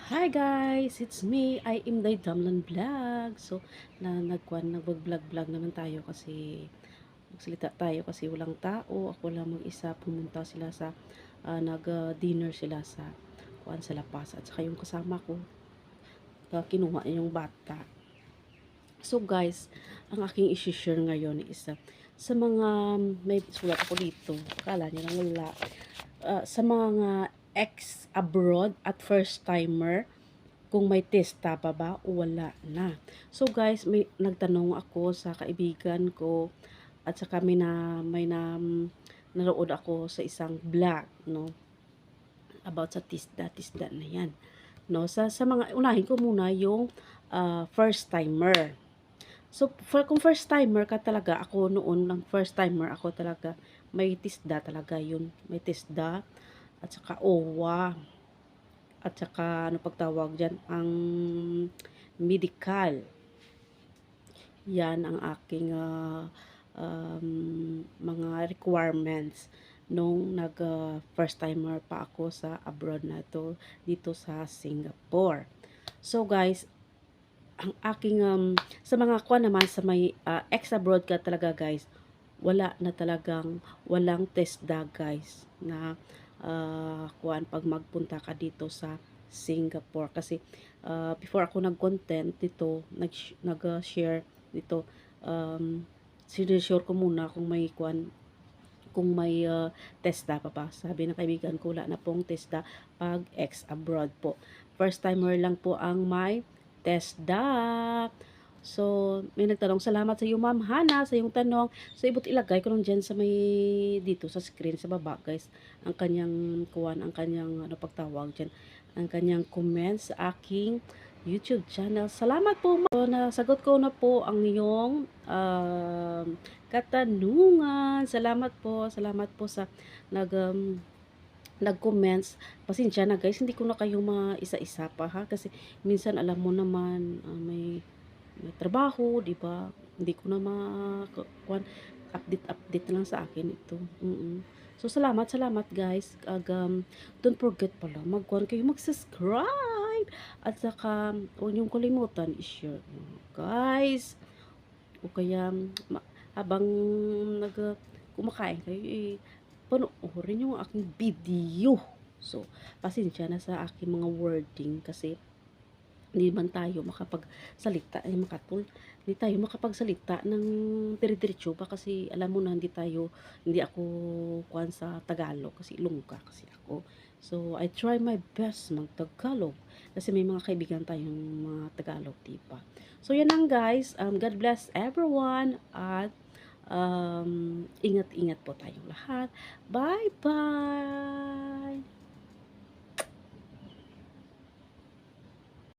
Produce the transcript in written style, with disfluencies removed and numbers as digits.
Hi guys, it's me. I am the Damlan Vlog. So, nag-vlog naman tayo kasi magsalita tayo kasi walang tao. Ako lang mag-isa. Pumunta sila sa nag-dinner sila sa sa La Paz at saka yung kasama ko kinuha niya yung bata. So guys, ang aking i-share ngayon is sa mga may sulat ako dito. Akala niyo lang wala. Sa mga ex-abroad at first-timer, kung may testa pa ba o wala na. So guys, may nagtanong ako sa kaibigan ko at saka narood ako sa isang vlog, no, about sa tisda na yan. No, sa mga unahin ko muna yung first timer. So kung first timer ka talaga, ako noon ng first timer ako talaga, may tisda talaga yun. May tisda at saka owa at saka ano pagtawag diyan, ang medical. Yan ang aking mga requirements nung first timer pa ako sa abroad na to, dito sa Singapore. So guys, ang aking sa mga kuha naman sa may ex abroad ka talaga guys, wala na talagang walang TESDA guys na kuan pag magpunta ka dito sa Singapore kasi before ako nag-content dito, nag-share dito, sinishare ko muna kung may kuan, kung may TESDA pa ba. Sabi ng kaibigan ko, wala na pong TESDA pag ex-abroad po. First timer lang po ang may TESDA. So, may nagtanong, salamat sa iyo Ma'am Hana sa iyong tanong. So, ibut ilagay ko lang dyan sa may, dito sa screen, sa baba guys, ang kanyang kuwan, ang kanyang ano pagtawag dyan, ang kanyang comments sa aking YouTube channel. Salamat po, nasagot ko na po ang iyong katanungan. Salamat po sa nag-comments. Pasensya na guys, hindi ko na kayo isa-isa pa ha, kasi minsan alam mo naman may trabaho, di ba? Hindi ko na update lang sa akin ito. So salamat guys. Don't forget pala kayo mag-subscribe at saka huwag niyong kalimutan i-share guys. O kaya habang nag kumakain kayo, panoorin yung aking video. So, pasensya na sa aking mga wording kasi hindi man tayo makapagsalita hindi tayo makapagsalita ng dire-diretso ba, kasi alam mo na hindi ako kuwan sa Tagalog kasi Ilongga kasi ako. So I try my best mag-Tagalog kasi may mga kaibigan tayong mga Tagalog, diba? So yan lang guys, God bless everyone at ingat-ingat po tayong lahat. Bye bye.